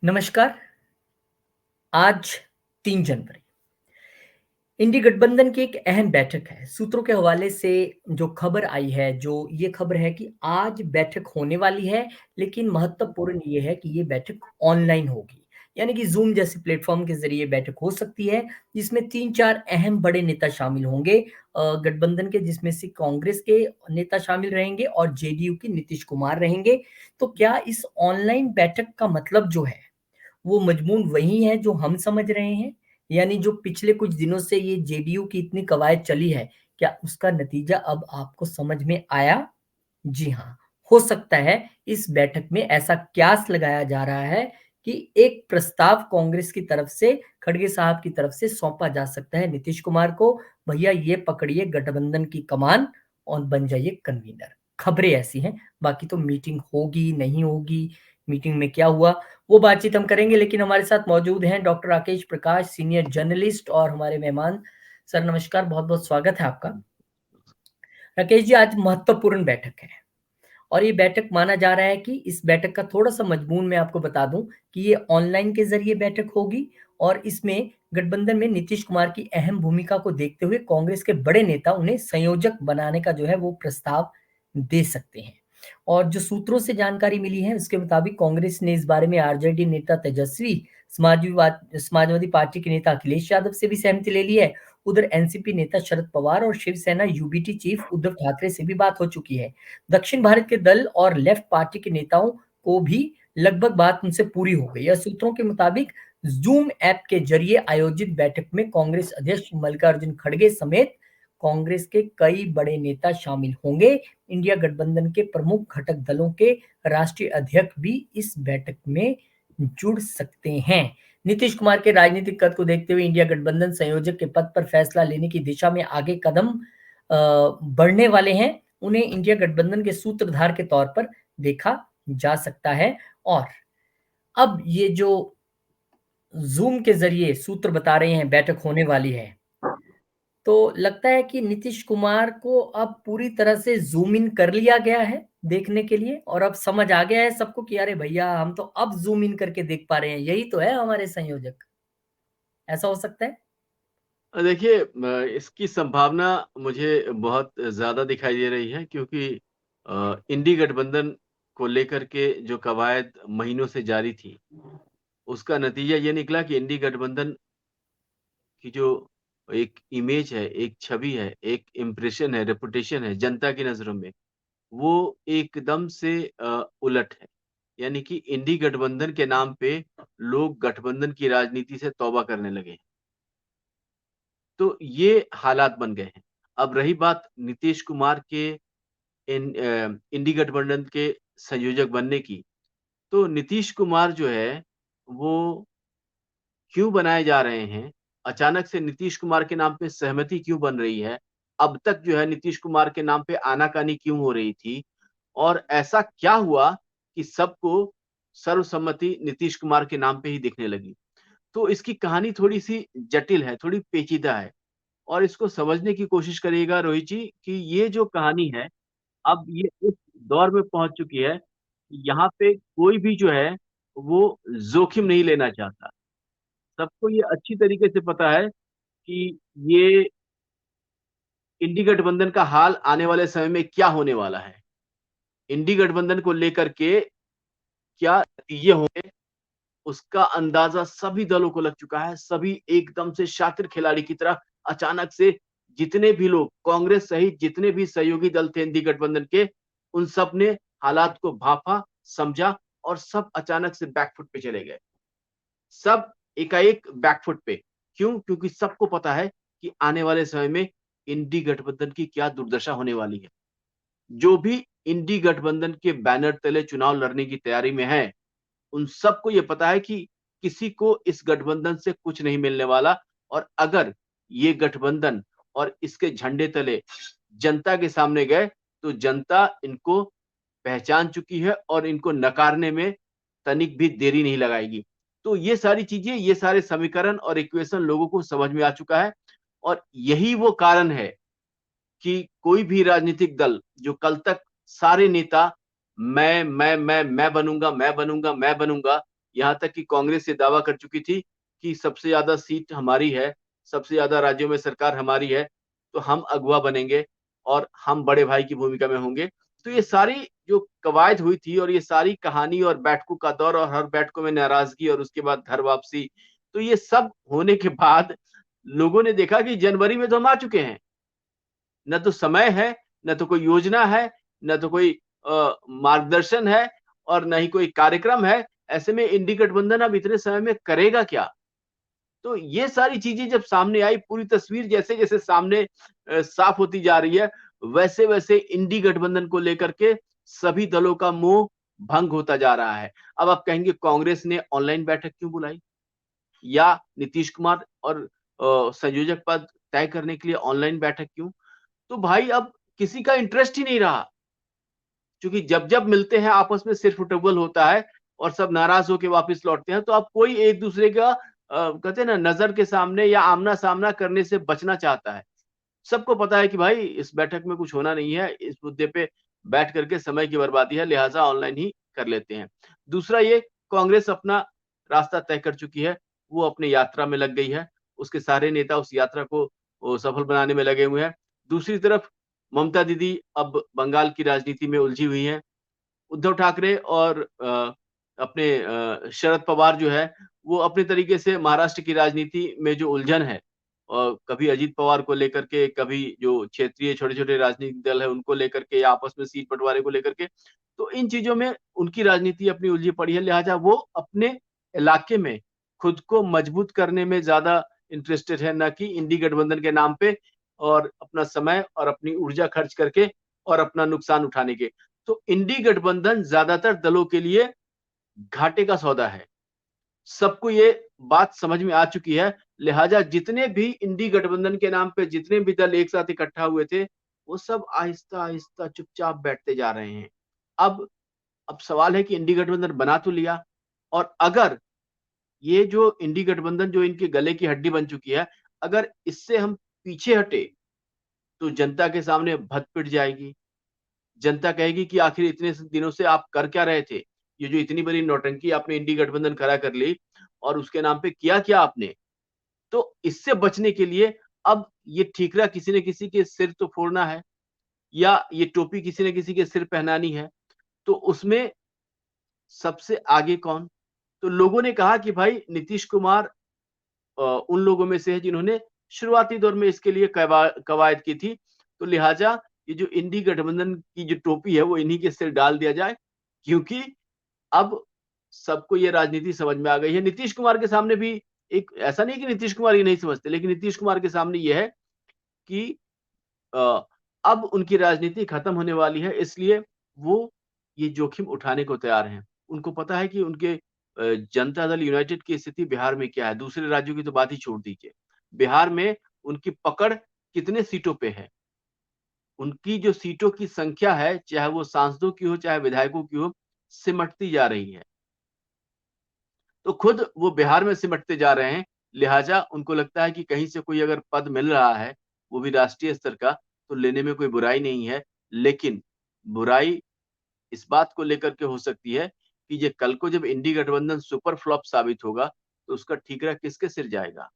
नमस्कार। आज 3 जनवरी इंडी गठबंधन की एक अहम बैठक है। सूत्रों के हवाले से जो खबर आई है, जो ये खबर है कि आज बैठक होने वाली है, लेकिन महत्वपूर्ण ये है कि ये बैठक ऑनलाइन होगी। यानी कि ज़ूम जैसे प्लेटफ़ॉर्म के ज़रिए बैठक हो सकती है, जिसमें 3-4 अहम बड़े नेता शामिल होंगे गठबंधन के, जिसमें से कांग्रेस के नेता शामिल रहेंगे और जेडीयू के नीतीश कुमार रहेंगे। तो क्या इस ऑनलाइन बैठक का मतलब जो है, वो मजमून वही है जो हम समझ रहे हैं? यानी जो पिछले कुछ दिनों से ये जेडीयू की इतनी कवायद चली है, क्या उसका नतीजा अब आपको समझ में आया? जी हाँ, हो सकता है इस बैठक में ऐसा क्यास लगाया जा रहा है कि एक प्रस्ताव कांग्रेस की तरफ से, खड़गे साहब की तरफ से सौंपा जा सकता है नीतीश कुमार को, भैया ये पकड़िए गठबंधन की कमान और बन जाइए कन्वीनर। खबरें ऐसी हैं, बाकी तो मीटिंग होगी, नहीं होगी, मीटिंग में क्या हुआ, वो बातचीत हम करेंगे। लेकिन हमारे साथ मौजूद हैं डॉक्टर राकेश प्रकाश, सीनियर जर्नलिस्ट और हमारे मेहमान। सर नमस्कार, बहुत-बहुत स्वागत है आपका। राकेश जी, आज महत्वपूर्ण बैठक है और ये बैठक माना जा रहा है कि इस बैठक का थोड़ा-सा मजमून मैं आपको बता दूँ कि ये ऑनलाइन के ज़रिए बैठक होगी और इसमें गठबंधन में नीतीश कुमार की अहम भूमिका को देखते हुए कांग्रेस के बड़े नेता उन्हें संयोजक बनाने का जो है वो प्रस्ताव दे सकते हैं। और जो सूत्रों से जानकारी मिली है उसके मुताबिक कांग्रेस ने इस बारे में आरजेडी नेता तेजस्वी, समाजवादी पार्टी के नेता अखिलेश यादव से भी सहमति ले ली है। उधर एनसीपी नेता शरद पवार और शिवसेना यूबीटी चीफ उद्धव ठाकरे से भी बात हो चुकी है। दक्षिण भारत के दल और लेफ्ट पार्टी के नेताओं को भी लगभग बात उनसे पूरी हो गई है। सूत्रों के मुताबिक ज़ूम ऐप के जरिए आयोजित बैठक में कांग्रेस अध्यक्ष मल्लिकार्जुन खड़गे समेत कांग्रेस के कई बड़े नेता शामिल होंगे। इंडिया गठबंधन के प्रमुख घटक दलों के राष्ट्रीय अध्यक्ष भी इस बैठक में जुड़ सकते हैं। नीतीश कुमार के राजनीतिक कद को देखते हुए इंडिया गठबंधन संयोजक के पद पर फैसला लेने की दिशा में आगे कदम बढ़ने वाले हैं। उन्हें इंडिया गठबंधन के सूत्रधार के तौर पर देखा जा सकता है। और अब ये जो ज़ूम के ज़रिए सूत्र बता रहे हैं बैठक होने वाली है, तो लगता है कि नीतीश कुमार को अब पूरी तरह से ज़ूम इन कर लिया गया है देखने के लिए और अब समझ आ गया है सबको कि अरे भैया हम तो अब ज़ूम इन करके देख पा रहे हैं, यही तो है हमारे संयोजक। ऐसा हो सकता है? देखिए इसकी संभावना मुझे बहुत ज़्यादा दिखाई दे रही है क्योंकि इंडी गठबंधन को लेकर के जो कवायद महीनों से जारी थी, उसका नतीजा ये निकला कि इंडी गठबंधन की जो एक इमेज है, एक छवि है, एक इम्प्रेशन है, रेपुटेशन है जनता की नज़रों में, वो एकदम से उलट है। यानी कि इंडी गठबंधन के नाम पे लोग गठबंधन की राजनीति से तौबा करने लगे हैं। तो ये हालात बन गए हैं। अब रही बात नीतीश कुमार के इंडी गठबंधन के संयोजक बनने की, तो नीतीश कुमार जो है, वो क्यों बनाए जा रहे हैं? अचानक से नीतीश कुमार के नाम पे सहमति क्यों बन रही है? अब तक जो है नीतीश कुमार के नाम पे आनाकानी क्यों हो रही थी? और ऐसा क्या हुआ कि सबको सर्वसम्मति नीतीश कुमार के नाम पे ही दिखने लगी? तो इसकी कहानी थोड़ी-सी जटिल है, थोड़ी पेचीदा है। और इसको समझने की कोशिश करिएगा रोहित जी कि ये जो कहानी है, अब ये इस दौर में पहुँच चुकी है, कि यहाँ पे कोई भी जो है, वो जोखिम नहीं लेना चाहता। सबको ये अच्छी तरीके से पता है कि ये इंडी गठबंधन का हाल आने वाले समय में क्या होने वाला है। इंडी गठबंधन को लेकर के क्या नतीजे होंगे, उसका अंदाज़ा सभी दलों को लग चुका है। सभी एकदम से शातिर खिलाड़ी की तरह अचानक से जितने भी लोग कांग्रेस सहित जितने भी सहयोगी दल थे इंडी गठबंधन के, उन सब ने हालात को भाँपा, समझा और सब अचानक से बैकफुट पे चले गए। सब एकाएक बैकफुट पे। क्यों? क्योंकि सबको पता है कि आने वाले समय में इंडी गठबंधन की क्या दुर्दशा होने वाली है। जो भी इंडी गठबंधन के बैनर तले चुनाव लड़ने की तैयारी में है, उन सबको ये पता है कि किसी को इस गठबंधन से कुछ नहीं मिलने वाला और अगर ये गठबंधन और इसके झंडे तले जनता के सामने गए, तो जनता इनको पहचान चुकी है और इनको नकारने में तनिक भी देरी नहीं लगाएगी। तो ये सारी चीज़ें, ये सारे समीकरण और इक्वेशन लोगों को समझ में आ चुका है और यही वो कारण है कि कोई भी राजनीतिक दल जो कल तक सारे नेता मैं बनूँगा, मैं बनूँगा, मैं बनूँगा, यहाँ तक कि कांग्रेस ये दावा कर चुकी थी कि सबसे ज़्यादा सीट हमारी है, सबसे ज़्यादा राज्यों में सरकार हमारी है, तो हम अगुवा बनेंगे और हम बड़े भाई की भूमिका में होंगे। तो ये सारी जो कवायद हुई थी और ये सारी कहानी और बैठकों का दौर और हर बैठकों में नाराज़गी और उसके बाद घर वापसी, तो ये सब होने के बाद लोगों ने देखा कि जनवरी में तो हम आ चुके हैं। न तो समय है, न तो कोई योजना है, न तो कोई मार्गदर्शन है और न ही कोई कार्यक्रम है। ऐसे में इंडी गठबंधन अब इतने समय में करेगा क्या? तो ये सारी चीज़ें जब सामने आई, पूरी तस्वीर जैसे-जैसे सामने साफ होती जा रही है, वैसे-वैसे इंडी गठबंधन को लेकर के सभी दलों का मोह भंग होता जा रहा है। अब आप कहेंगे कांग्रेस ने ऑनलाइन बैठक क्यों बुलाई? या नीतीश कुमार और संयोजक पद तय करने के लिए ऑनलाइन बैठक क्यों? तो भाई अब किसी का इंटरेस्ट ही नहीं रहा, क्योंकि जब-जब मिलते हैं आपस में सिर फुटबल होता है और सब नाराज़ होके वापस लौटते हैं, तो अब कोई एक-दूसरे का कहते हैं ना नज़र के सामने या आमना-सामना करने से बचना चाहता है। सबको पता है कि भाई इस बैठक में कुछ होना नहीं है, इस मुद्दे पे बैठ करके समय की बर्बादी है, लिहाज़ा ऑनलाइन ही कर लेते हैं। दूसरा ये कांग्रेस अपना रास्ता तय कर चुकी है, वो अपनी यात्रा में लग गई है, उसके सारे नेता उस यात्रा को सफल बनाने में लगे हुए हैं। दूसरी तरफ ममता दीदी अब बंगाल की राजनीति में उलझी हुई हैं। उद्धव ठाकरे और अपने शरद पवार जो है, वो अपने तरीके से महाराष्ट्र की राजनीति में जो उलझन है और कभी अजीत पवार को लेकर के, कभी जो क्षेत्रीय छोटे-छोटे राजनीतिक दल है, उनको लेकर के या आपस में सीट बँटवारे को लेकर के, तो इन चीज़ों में उनकी राजनीति अपनी उलझी पड़ी है, लिहाजा वो अपने इलाके में खुद को मजबूत करने में ज़्यादा इंटरेस्टेड है, ना कि इंडी गठबंधन के नाम पे और अपना समय और अपनी ऊर्जा खर्च करके और अपना नुकसान उठाने के। तो इंडी गठबंधन ज्यादातर दलों के लिए घाटे का सौदा है। सबको ये बात समझ में आ चुकी है, लिहाजा जितने भी इंडी गठबंधन के नाम पे जितने भी दल एक साथ इकट्ठा हुए थे, वो सब आहिस्ता-आहिस्ता चुपचाप बैठते जा रहे हैं। अब अब सवाल है कि इंडी गठबंधन बना तो लिया और अगर ये जो इंडी गठबंधन जो इनके गले की हड्डी बन चुकी है, अगर इससे हम पीछे हटे, तो जनता के सामने भद्द पिट जाएगी। जनता कहेगी कि आखिर इतने दिनों से आप कर क्या रहे थे? ये जो इतनी बड़ी नौटंकी आपने इंडी गठबंधन खड़ा कर ली और उसके नाम पे किया क्या आपने? तो इससे बचने के लिए अब ये ठीकरा किसी न किसी के सिर तो फोड़ना है या ये टोपी किसी न किसी के सिर पहनानी है। तो उसमें सबसे आगे कौन? तो लोगों ने कहा कि भाई नीतीश कुमार उन लोगों में से है जिन्होंने शुरुआती दौर में इसके लिए कवायद की थी। तो लिहाजा ये जो इंडी गठबंधन की जो टोपी है वो इन्हीं के सिर डाल दिया जाए, क्योंकि अब सबको ये राजनीति समझ में आ गई है। नीतीश कुमार के सामने भी एक ऐसा नहीं कि नीतीश कुमार ये नहीं समझते, लेकिन नीतीश कुमार के सामने ये है कि अ, अब उनकी राजनीति खत्म होने वाली है, इसलिए वो ये जोखिम उठाने को तैयार हैं। उनको पता है कि उनके जनता दल यूनाइटेड की स्थिति बिहार में क्या है, दूसरे राज्यों की तो बात ही छोड़ दीजिए। बिहार में उनकी पकड़ कितने सीटों पे है, उनकी जो सीटों की संख्या है, चाहे वो सांसदों की हो, चाहे विधायकों की हो, सिमटती जा रही है। तो खुद वो बिहार में सिमटते जा रहे हैं, लिहाजा उनको लगता है कि कहीं से कोई अगर पद मिल रहा है, वो भी राष्ट्रीय स्तर का, तो लेने में कोई बुराई नहीं है। लेकिन बुराई इस बात को लेकर के हो सकती है कि ये कल को जब इंडी गठबंधन सुपर फ्लॉप साबित होगा, तो उसका ठीकरा किसके सिर जाएगा?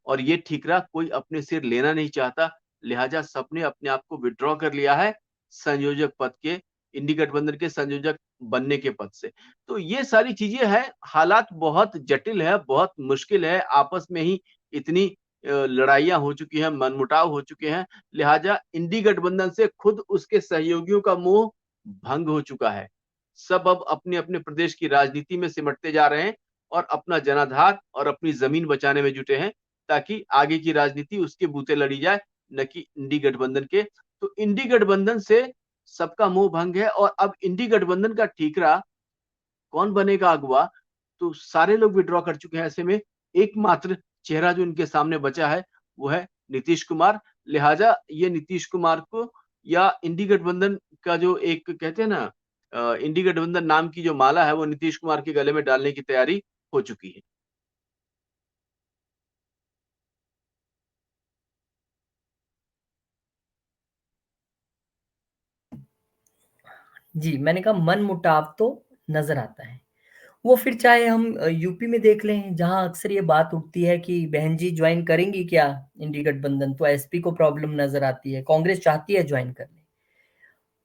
और ये ठीकरा कोई अपने सिर लेना नहीं चाहता, लिहाजा सबने अपने आप को विथड्रॉ कर लिया है संयोजक पद के, इंडी गठबंधन के संयोजक बनने के पद से। तो ये सारी चीज़ें हैं, हालात बहुत जटिल है, बहुत मुश्किल है, आपस में ही इतनी लड़ाइयाँ हो चुकी हैं, मनमुटाव हो चुके हैं, लिहाजा इंडी गठबंधन से खुद उसके सहयोगियों का मोह भंग हो चुका है। सब अब अपने-अपने प्रदेश की राजनीति में सिमटते जा रहे हैं और अपना जनाधार और अपनी ज़मीन बचाने में जुटे हैं। ताकि आगे की राजनीति उसके बूते लड़ी जाए, न कि इंडी गठबंधन के। तो इंडी गठबंधन से सबका मोह भंग है और अब इंडी गठबंधन का ठीकरा कौन बनेगा अगुवा, तो सारे लोग विथड्रॉ कर चुके हैं। ऐसे में एकमात्र चेहरा जो इनके सामने बचा है, वो है नीतीश कुमार। लिहाजा ये नीतीश कुमार को या इंडी गठबंधन का जो एक कहते हैं ना इंडी गठबंधन नाम की जो माला है, वो नीतीश कुमार के गले में डालने की तैयारी हो चुकी है। जी, मैंने कहा मनमुटाव तो नज़र आता है। वो फिर चाहे हम यूपी में देख लें, जहाँ अक्सर ये बात उठती है कि बहन जी ज्वाइन करेंगी क्या इंडी गठबंधन, तो एसपी को प्रॉब्लम नजर आती है, कांग्रेस चाहती है ज्वाइन करने।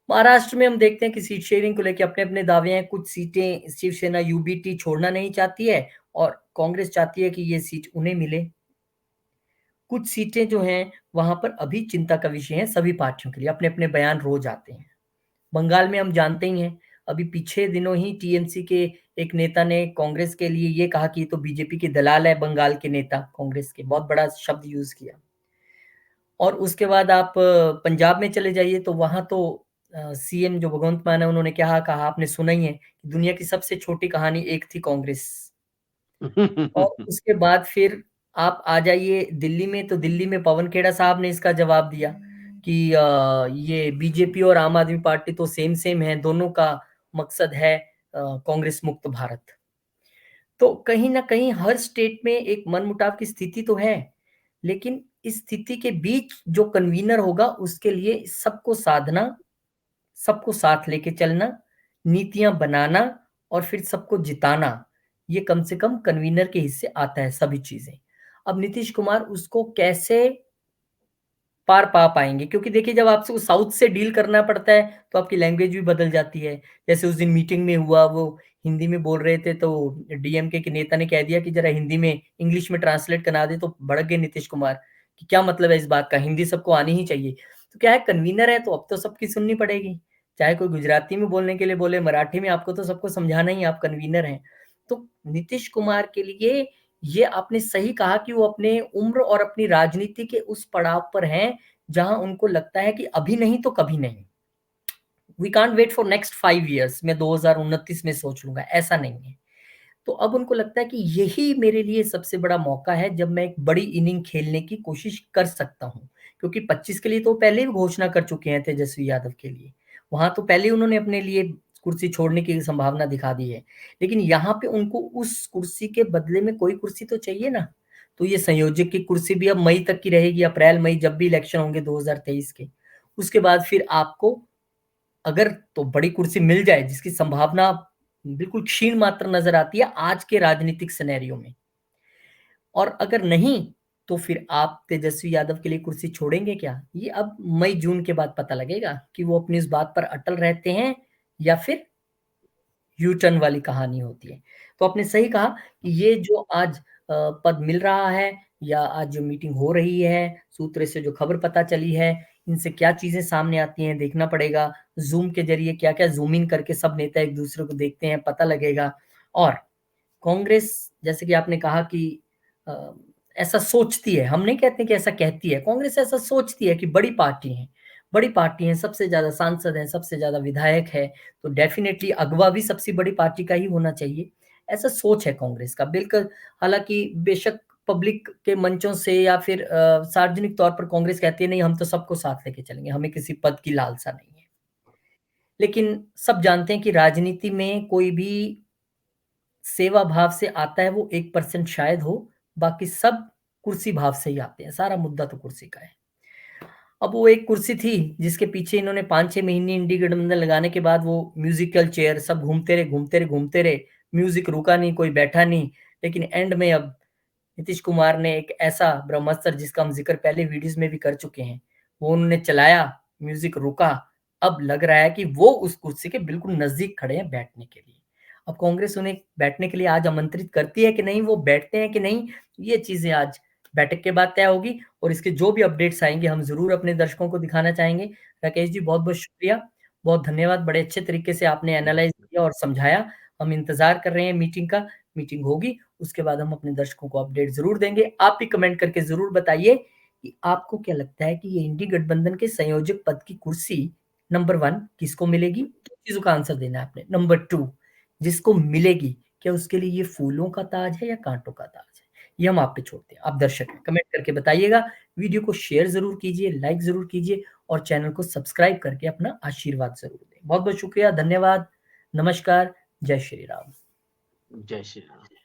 महाराष्ट्र में हम देखते हैं कि सीट शेयरिंग को लेकर अपने अपने दावे हैं, कुछ सीटें शिवसेना यूबीटी छोड़ना नहीं चाहती है और कांग्रेस चाहती है कि ये सीट उन्हें मिले। कुछ सीटें जो हैं वहां पर अभी चिंता का विषय है सभी पार्टियों के लिए, अपने अपने बयान रोज आते हैं। बंगाल में हम जानते ही हैं, अभी पीछे दिनों ही टीएमसी के एक नेता ने कांग्रेस के लिए ये कहा कि ये तो बीजेपी के दलाल है, बंगाल के नेता कांग्रेस के, बहुत बड़ा शब्द यूज किया। और उसके बाद आप पंजाब में चले जाइए तो वहां तो सीएम जो भगवंत मान है उन्होंने क्या कहा, आपने सुना ही है कि दुनिया की सबसे छोटी कहानी एक थी कांग्रेस। और उसके बाद फिर आप आ जाइए दिल्ली में, तो दिल्ली में पवन खेड़ा साहब ने इसका जवाब दिया कि ये बीजेपी और आम आदमी पार्टी तो सेम सेम है, दोनों का मकसद है कांग्रेस मुक्त भारत। तो कहीं ना कहीं हर स्टेट में एक मनमुटाव की स्थिति तो है, लेकिन इस स्थिति के बीच जो कन्वीनर होगा उसके लिए सबको साधना, सबको साथ लेके चलना, नीतियां बनाना और फिर सबको जिताना, ये कम से कम कन्वीनर के हिस्से आता है सभी चीजें। अब नीतीश कुमार उसको कैसे पार पा पाएंगे, क्योंकि देखिए जब आपसे साउथ से डील करना पड़ता है तो आपकी लैंग्वेज भी बदल जाती है। जैसे उस दिन मीटिंग में हुआ, वो हिंदी में बोल रहे थे तो डीएमके के नेता ने कह दिया कि जरा हिंदी में इंग्लिश में ट्रांसलेट करा दे, तो भड़क गए नीतीश कुमार कि क्या मतलब है इस बात का, हिंदी सबको आनी ही चाहिए। तो क्या है, कन्वीनर है तो अब तो सबकी सुननी पड़ेगी, चाहे कोई गुजराती में बोलने के लिए बोले, मराठी में, आपको तो सबको समझाना ही, आप कन्वीनर हैं। तो नीतीश कुमार के लिए ये आपने सही कहा कि वो अपने उम्र और अपनी राजनीति के उस पड़ाव पर हैं जहां उनको लगता है कि अभी नहीं तो कभी नहीं, we can't wait for next 5 years, मैं 2029 में सोच लूंगा, ऐसा नहीं है। तो अब उनको लगता है कि यही मेरे लिए सबसे बड़ा मौका है जब मैं एक बड़ी इनिंग खेलने की कोशिश कर सकता हूं, क्योंकि 25 के लिए तो पहले ही घोषणा कर चुके हैं तेजस्वी यादव के लिए, वहां तो पहले ही उन्होंने अपने लिए कुर्सी छोड़ने की संभावना दिखा दी है। लेकिन यहाँ पे उनको उस कुर्सी के बदले में कोई कुर्सी तो चाहिए ना, तो ये संयोजक की कुर्सी भी अब मई तक की रहेगी, अप्रैल मई जब भी इलेक्शन होंगे 2023 के। उसके बाद फिर आपको अगर तो बड़ी कुर्सी मिल जाए, जिसकी संभावना बिल्कुल क्षीण मात्र नजर आती है आज के राजनीतिक सिनेरियो में, और अगर नहीं तो फिर आप तेजस्वी यादव के लिए कुर्सी छोड़ेंगे क्या, ये अब मई जून के बाद पता लगेगा कि वो अपनी इस बात पर अटल रहते हैं या फिर यू टर्न वाली कहानी होती है। तो आपने सही कहा कि ये जो आज पद मिल रहा है या आज जो मीटिंग हो रही है, सूत्र से जो खबर पता चली है, इनसे क्या चीजें सामने आती हैं देखना पड़ेगा। जूम के जरिए क्या क्या जूम इन करके सब नेता एक दूसरे को देखते हैं, पता लगेगा। और कांग्रेस, जैसे कि आपने कहा कि अ, ऐसा सोचती है, हम नहीं कहते कि ऐसा कहती है, कांग्रेस ऐसा सोचती है कि बड़ी पार्टी है, बड़ी पार्टी है, सबसे ज्यादा सांसद है, सबसे ज्यादा विधायक है, तो डेफिनेटली अगवा भी सबसे बड़ी पार्टी का ही होना चाहिए, ऐसा सोच है कांग्रेस का बिल्कुल। हालांकि बेशक पब्लिक के मंचों से या फिर सार्वजनिक तौर पर कांग्रेस कहती है नहीं हम तो सबको साथ लेके चलेंगे, हमें किसी पद की लालसा नहीं है। लेकिन सब जानते हैं कि राजनीति में कोई भी सेवा भाव से आता है वो 1% शायद हो, बाकी सब कुर्सी भाव से ही आते हैं, सारा मुद्दा तो कुर्सी का है। अब वो एक कुर्सी थी जिसके पीछे इन्होंने 5-6 महीने इंडी गठबंधन लगाने के बाद वो म्यूजिकल चेयर, सब घूमते रहे घूमते रहे घूमते रहे, म्यूजिक रुका नहीं, कोई बैठा नहीं। लेकिन एंड में अब नीतीश कुमार ने एक ऐसा ब्रह्मास्त्र, जिसका हम जिक्र पहले वीडियोस में भी कर चुके हैं, वो उन्होंने चलाया, म्यूजिक रुका। अब लग रहा है कि वो उस कुर्सी के बिल्कुल नजदीक खड़े हैं बैठने के लिए। अब कांग्रेस उन्हें बैठने के लिए आज आमंत्रित करती है कि नहीं, वो बैठते हैं कि नहीं, ये चीजें आज बैठक के बाद तय होगी। और इसके जो भी अपडेट्स आएंगे हम जरूर अपने दर्शकों को दिखाना चाहेंगे। राकेश जी बहुत बहुत शुक्रिया, बहुत धन्यवाद, बड़े अच्छे तरीके से आपने एनालाइज किया और समझाया। हम इंतजार कर रहे हैं मीटिंग का, मीटिंग होगी उसके बाद हम अपने दर्शकों को अपडेट जरूर देंगे। आप भी कमेंट करके जरूर बताइए कि आपको क्या लगता है कि ये इंडी गठबंधन के संयोजक पद की कुर्सी नंबर 1 किसको मिलेगी, दो चीजों का आंसर देना है आपने। नंबर 2, जिसको मिलेगी क्या उसके लिए ये फूलों का ताज है या कांटों का ताज है, ये हम आप पे छोड़ते हैं, आप दर्शक हैं, कमेंट करके बताइएगा। वीडियो को शेयर जरूर कीजिए, लाइक जरूर कीजिए और चैनल को सब्सक्राइब करके अपना आशीर्वाद जरूर दें। बहुत बहुत शुक्रिया, धन्यवाद, नमस्कार, जय श्री राम। जय श्री राम।